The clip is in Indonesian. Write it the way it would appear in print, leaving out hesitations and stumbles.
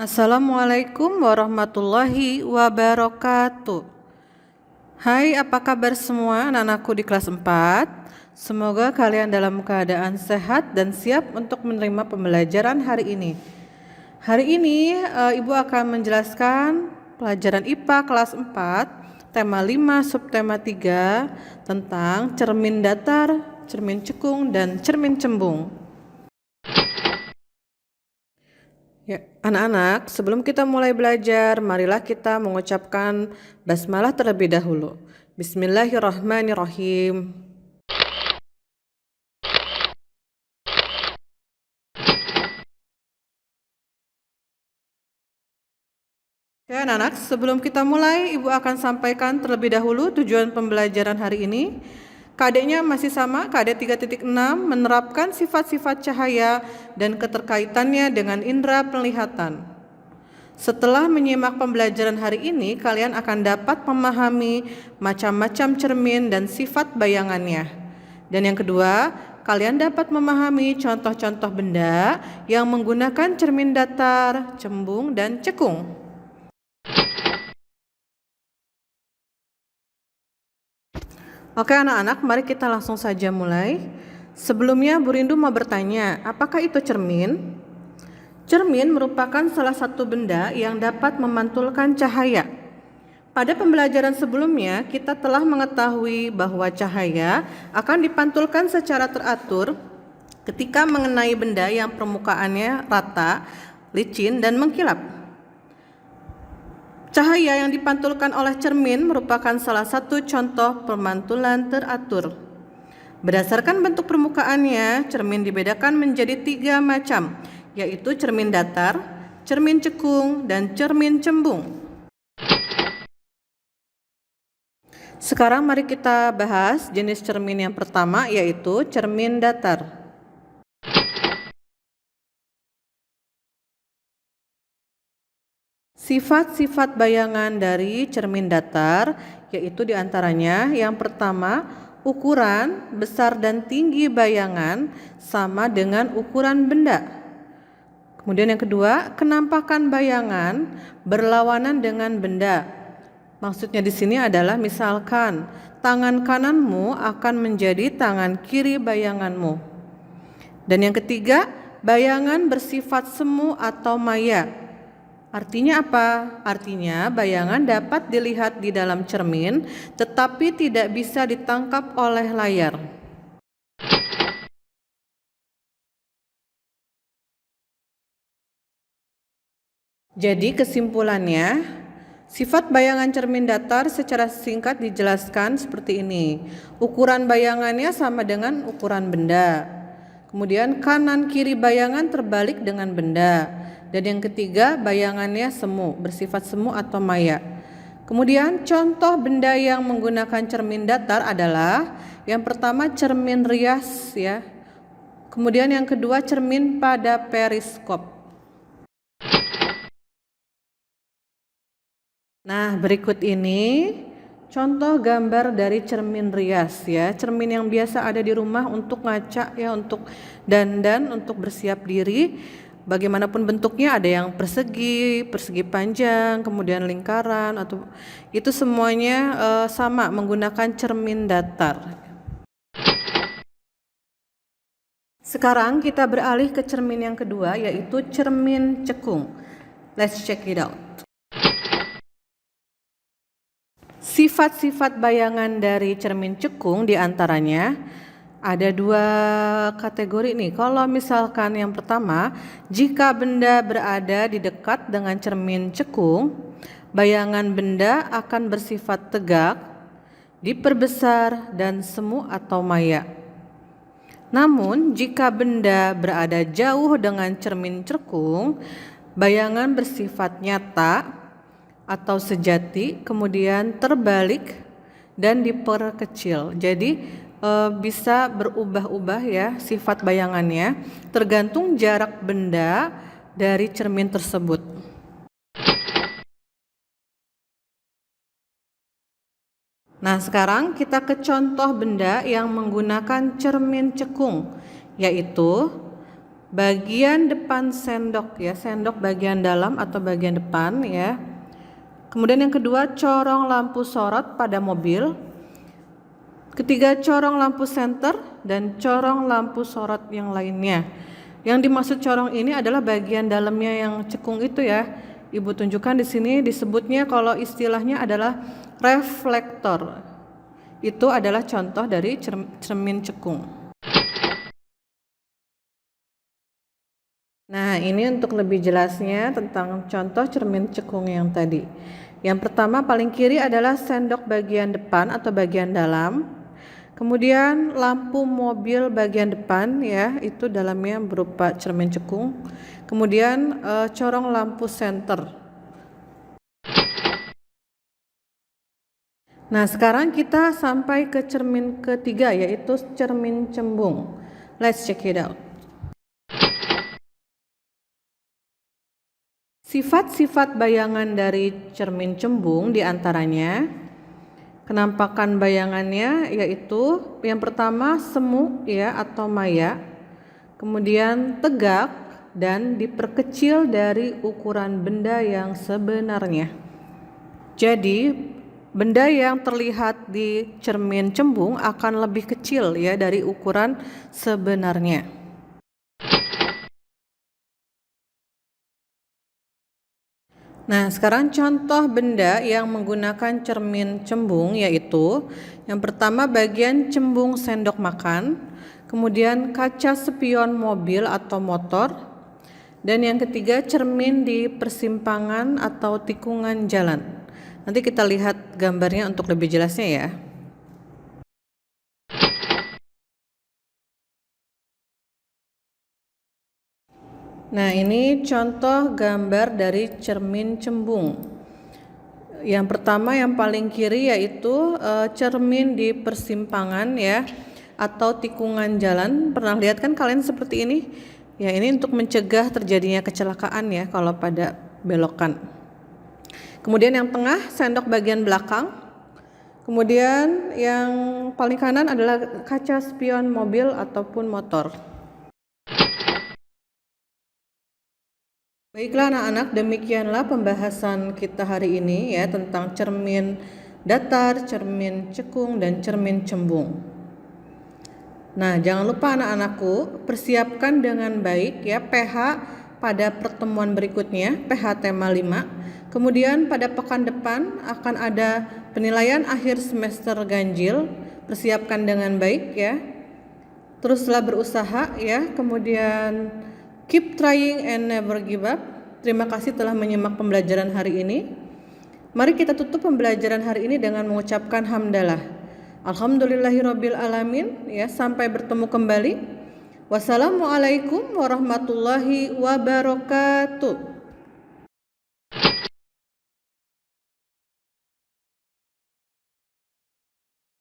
Assalamualaikum warahmatullahi wabarakatuh. Hai, apa kabar semua anak-anakku di kelas 4? Semoga kalian dalam keadaan sehat dan siap untuk menerima pembelajaran hari ini. Hari ini Ibu akan menjelaskan pelajaran IPA kelas 4, tema 5, subtema 3 tentang cermin datar, cermin cekung, dan cermin cembung. Ya, anak-anak, sebelum kita mulai belajar, marilah kita mengucapkan basmalah terlebih dahulu. Bismillahirrahmanirrahim. Oke, anak-anak, sebelum kita mulai, Ibu akan sampaikan terlebih dahulu tujuan pembelajaran hari ini. KD-nya masih sama, KD 3.6, menerapkan sifat-sifat cahaya dan keterkaitannya dengan indera penglihatan. Setelah menyimak pembelajaran hari ini, kalian akan dapat memahami macam-macam cermin dan sifat bayangannya. Dan yang kedua, kalian dapat memahami contoh-contoh benda yang menggunakan cermin datar, cembung, dan cekung. Oke anak-anak, mari kita langsung saja mulai. Sebelumnya Bu Rindu mau bertanya, apakah itu cermin? Cermin merupakan salah satu benda yang dapat memantulkan cahaya. Pada pembelajaran sebelumnya, kita telah mengetahui bahwa cahaya akan dipantulkan secara teratur ketika mengenai benda yang permukaannya rata, licin, dan mengkilap. Cahaya yang dipantulkan oleh cermin merupakan salah satu contoh pemantulan teratur. Berdasarkan bentuk permukaannya, cermin dibedakan menjadi 3 macam, yaitu cermin datar, cermin cekung, dan cermin cembung. Sekarang mari kita bahas jenis cermin yang pertama, yaitu cermin datar. Sifat-sifat bayangan dari cermin datar yaitu diantaranya yang pertama, ukuran, besar dan tinggi bayangan sama dengan ukuran benda. Kemudian yang kedua, kenampakan bayangan berlawanan dengan benda. Maksudnya di sini adalah misalkan tangan kananmu akan menjadi tangan kiri bayanganmu. Dan yang ketiga, bayangan bersifat semu atau maya. Artinya apa? Artinya bayangan dapat dilihat di dalam cermin tetapi tidak bisa ditangkap oleh layar. Jadi kesimpulannya, sifat bayangan cermin datar secara singkat dijelaskan seperti ini. Ukuran bayangannya sama dengan ukuran benda. Kemudian kanan kiri bayangan terbalik dengan benda. Dan yang ketiga, bayangannya semu, bersifat semu atau maya. Kemudian contoh benda yang menggunakan cermin datar adalah yang pertama cermin rias ya. Kemudian yang kedua cermin pada periskop. Nah, berikut ini contoh gambar dari cermin rias ya. Cermin yang biasa ada di rumah untuk ngaca ya, untuk dandan, untuk bersiap diri. Bagaimanapun bentuknya, ada yang persegi panjang, kemudian lingkaran, atau itu semuanya sama menggunakan cermin datar. Sekarang kita beralih ke cermin yang kedua, yaitu cermin cekung. Let's check it out. Sifat-sifat bayangan dari cermin cekung diantaranya ada 2 kategori nih. Kalau misalkan yang pertama, jika benda berada di dekat dengan cermin cekung, bayangan benda akan bersifat tegak, diperbesar, dan semu atau maya. Namun, jika benda berada jauh dengan cermin cekung, bayangan bersifat nyata atau sejati, kemudian terbalik dan diperkecil. Jadi bisa berubah-ubah ya sifat bayangannya tergantung jarak benda dari cermin tersebut. Nah, sekarang kita ke contoh benda yang menggunakan cermin cekung, yaitu bagian depan sendok ya, sendok bagian dalam atau bagian depan ya. Kemudian yang kedua, corong lampu sorot pada mobil. Ketiga, corong lampu senter dan corong lampu sorot yang lainnya. Yang dimaksud corong ini adalah bagian dalamnya yang cekung itu ya. Ibu tunjukkan di sini disebutnya kalau istilahnya adalah reflektor. Itu adalah contoh dari cermin cekung. Nah, ini untuk lebih jelasnya tentang contoh cermin cekung yang tadi. Yang pertama paling kiri adalah sendok bagian depan atau bagian dalam. Kemudian lampu mobil bagian depan ya, itu dalamnya berupa cermin cekung. Kemudian corong lampu senter. Nah, sekarang kita sampai ke cermin ketiga yaitu cermin cembung. Let's check it out. Sifat-sifat bayangan dari cermin cembung diantaranya penampakan bayangannya yaitu yang pertama semu ya atau maya, kemudian tegak dan diperkecil dari ukuran benda yang sebenarnya. Jadi benda yang terlihat di cermin cembung akan lebih kecil ya dari ukuran sebenarnya. Nah, sekarang contoh benda yang menggunakan cermin cembung yaitu yang pertama bagian cembung sendok makan, kemudian kaca spion mobil atau motor, dan yang ketiga cermin di persimpangan atau tikungan jalan. Nanti kita lihat gambarnya untuk lebih jelasnya ya. Nah, ini contoh gambar dari cermin cembung. Yang pertama yang paling kiri yaitu cermin di persimpangan ya atau tikungan jalan. Pernah lihat kan kalian seperti ini? Ya, ini untuk mencegah terjadinya kecelakaan ya kalau pada belokan. Kemudian yang tengah sendok bagian belakang. Kemudian yang paling kanan adalah kaca spion mobil ataupun motor. Baiklah anak-anak, demikianlah pembahasan kita hari ini ya tentang cermin datar, cermin cekung, dan cermin cembung. Nah, jangan lupa anak-anakku, persiapkan dengan baik ya PH pada pertemuan berikutnya, PH tema 5. Kemudian pada pekan depan akan ada penilaian akhir semester ganjil, persiapkan dengan baik ya. Teruslah berusaha ya, kemudian keep trying and never give up. Terima kasih telah menyimak pembelajaran hari ini. Mari kita tutup pembelajaran hari ini dengan mengucapkan hamdalah. Alhamdulillahirabbil alamin ya, sampai bertemu kembali. Wassalamualaikum warahmatullahi wabarakatuh.